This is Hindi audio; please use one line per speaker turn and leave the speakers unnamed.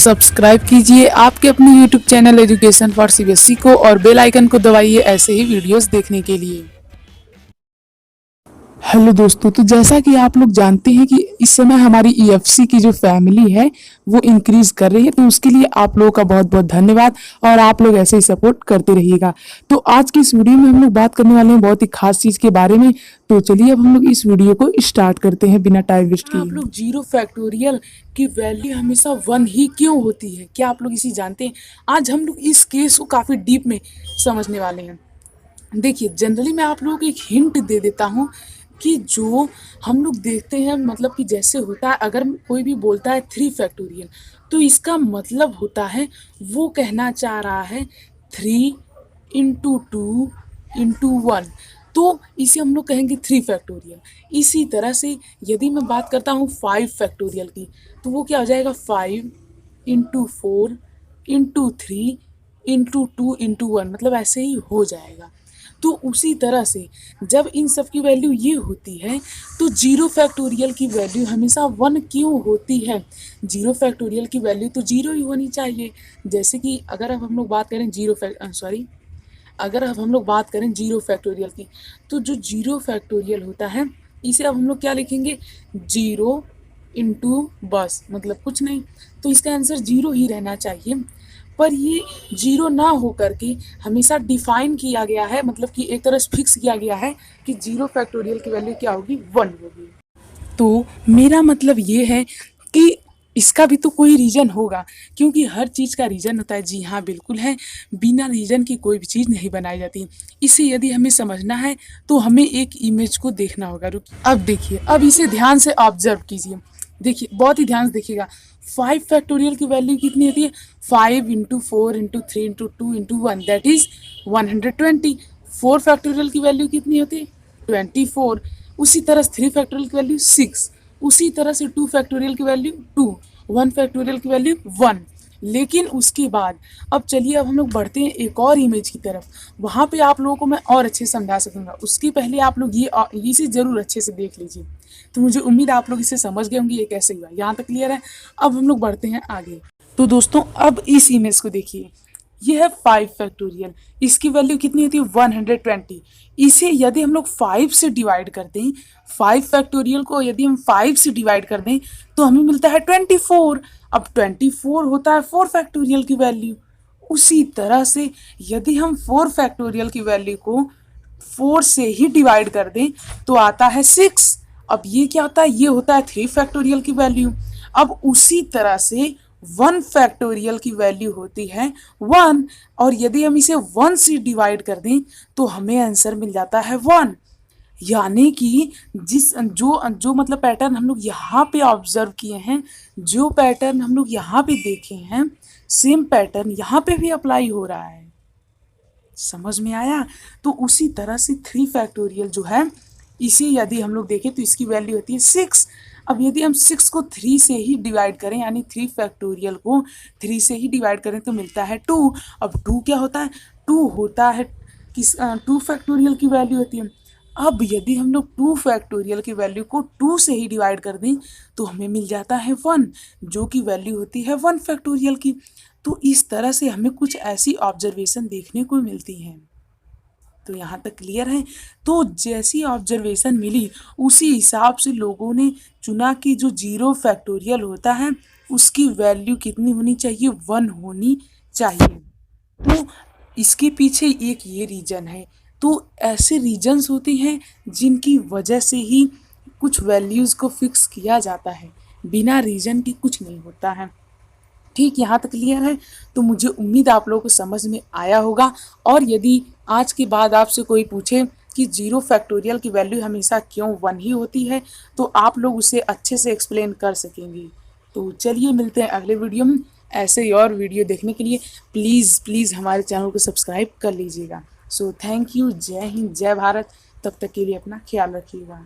सब्सक्राइब कीजिए आपके अपने YouTube channel education for CBSE को और बेल आइकन को दबाइए ऐसे ही वीडियोस देखने के लिए। हेलो दोस्तों, तो जैसा कि आप लोग जानते हैं कि इस समय हमारी ईएफसी की जो फैमिली है वो इंक्रीज कर रही है, तो उसके लिए आप लोगों का बहुत बहुत धन्यवाद और आप लोग ऐसे ही सपोर्ट करते रहिएगा। तो आज की इस वीडियो में हम लोग बात करने वाले हैं बहुत ही खास चीज के बारे में। तो चलिए अब हम लोग इस वीडियो को स्टार्ट करते हैं बिना टाइम वेस्ट किए। आप लोग जीरो फैक्टोरियल की वैल्यू हमेशा 1 ही क्यों होती है, क्या आप लोग इसे जानते हैं? आज हम लोग इस केस को काफी डीप में समझने वाले हैं। देखिए, जनरली मैं आप लोगों को एक हिंट दे देता हूँ कि जो हम लोग देखते हैं, मतलब कि जैसे होता है, अगर कोई भी बोलता है 3 फैक्टोरियल, तो इसका मतलब होता है वो कहना चाह रहा है 3 इंटू 2 इंटू 1, तो इसे हम लोग कहेंगे 3 फैक्टोरियल। इसी तरह से यदि मैं बात करता हूँ 5 फैक्टोरियल की, तो वो क्या हो जाएगा 5 इंटू 4 इंटू 3 इंटू 2 इंटू 1, मतलब ऐसे ही हो जाएगा। तो उसी तरह से जब इन सब की वैल्यू ये होती है तो जीरो फैक्टोरियल की वैल्यू हमेशा 1 क्यों होती है? जीरो फैक्टोरियल की वैल्यू तो जीरो ही होनी चाहिए। जैसे कि अगर अब हम लोग बात करें जीरो फैक्टोरियल की, तो जो जीरो फैक्टोरियल होता है इसे अब हम लोग क्या लिखेंगे, जीरो इंटू बस, मतलब कुछ नहीं, तो इसका आंसर जीरो ही रहना चाहिए। पर ये जीरो ना हो करके हमेशा डिफाइन किया गया है, मतलब कि एक तरह से फिक्स किया गया है कि जीरो फैक्टोरियल की वैल्यू क्या होगी, 1 होगी। तो मेरा मतलब ये है कि इसका भी तो कोई रीज़न होगा, क्योंकि हर चीज़ का रीज़न होता है। जी हाँ, बिल्कुल है, बिना रीज़न की कोई भी चीज़ नहीं बनाई जाती। इसे यदि हमें समझना है तो हमें एक इमेज को देखना होगा। रुकिए, अब देखिए, अब इसे ध्यान से ऑब्जर्व कीजिए। देखिए, बहुत ही ध्यान से देखिएगा। 5 फैक्टोरियल की वैल्यू कितनी होती है? 5 into 4 into 3 into 2 into 1, that is 120। 4 factorial की वैल्यू कितनी होती है? 24। उसी तरह से 3 फैक्टोरियल की वैल्यू 6, उसी तरह से 2 फैक्टोरियल की वैल्यू 2, 1 फैक्टोरियल की वैल्यू 1। लेकिन उसके बाद अब चलिए, अब हम लोग बढ़ते हैं एक और इमेज की तरफ। वहाँ पे आप लोगों को मैं और अच्छे से समझा सकूंगा। उसके पहले आप लोग ये इसे ज़रूर अच्छे से देख लीजिए। तो मुझे उम्मीद है आप लोग इसे समझ गए होंगे ये कैसे हुआ। यहाँ तक क्लियर है? अब हम लोग बढ़ते हैं आगे। तो दोस्तों, अब इस इमेज को देखिए, ये है 5 फैक्टोरियल, इसकी वैल्यू कितनी होती है? 120। इसे यदि हम लोग 5 से डिवाइड कर दें, 5 फैक्टोरियल को यदि हम 5 से डिवाइड कर दें तो हमें मिलता है 24। अब 24 होता है 4 फैक्टोरियल की वैल्यू। उसी तरह से यदि हम 4 फैक्टोरियल की वैल्यू को 4 से ही डिवाइड कर दें तो आता है 6। अब ये क्या होता है? ये होता है 3 फैक्टोरियल की वैल्यू। अब उसी तरह से 1 फैक्टोरियल की वैल्यू होती है 1, और यदि हम इसे 1 से डिवाइड कर दें तो हमें आंसर मिल जाता है 1। यानी कि जिस जो जो मतलब पैटर्न हम लोग यहाँ पे ऑब्जर्व किए हैं, जो पैटर्न हम लोग यहाँ पे देखे हैं, सेम पैटर्न यहाँ पे भी अप्लाई हो रहा है। समझ में आया? तो उसी तरह से 3 फैक्टोरियल जो है, इसे यदि हम लोग देखें तो इसकी वैल्यू होती है 6। अब यदि हम 6 को 3 से ही डिवाइड करें, यानी 3 फैक्टोरियल को 3 से ही डिवाइड करें तो मिलता है 2। अब 2 क्या होता है? 2 होता है 2 फैक्टोरियल की वैल्यू होती है। अब यदि हम लोग 2 फैक्टोरियल की वैल्यू को 2 से ही डिवाइड कर दें तो हमें मिल जाता है 1, जो कि वैल्यू होती है 1 फैक्टोरियल की। तो इस तरह से हमें कुछ ऐसी ऑब्जर्वेशन देखने को मिलती हैं। तो यहाँ तक क्लियर है? तो जैसी ऑब्जर्वेशन मिली उसी हिसाब से लोगों ने चुना कि जो जीरो फैक्टोरियल होता है उसकी वैल्यू कितनी होनी चाहिए? 1 होनी चाहिए। तो इसके पीछे एक ये रीजन है। तो ऐसे रीजन्स होते हैं जिनकी वजह से ही कुछ वैल्यूज़ को फिक्स किया जाता है, बिना रीजन के कुछ नहीं होता है। ठीक, यहाँ तक क्लियर है? तो मुझे उम्मीद आप लोगों को समझ में आया होगा। और यदि आज के बाद आपसे कोई पूछे कि जीरो फैक्टोरियल की वैल्यू हमेशा क्यों 1 ही होती है, तो आप लोग उसे अच्छे से एक्सप्लेन कर सकेंगे। तो चलिए, मिलते हैं अगले वीडियो में। ऐसे ही और वीडियो देखने के लिए प्लीज़ प्लीज़ हमारे चैनल को सब्सक्राइब कर लीजिएगा। So thank you. जय हिंद, जय भारत। तब तक के लिए अपना ख्याल रखिएगा।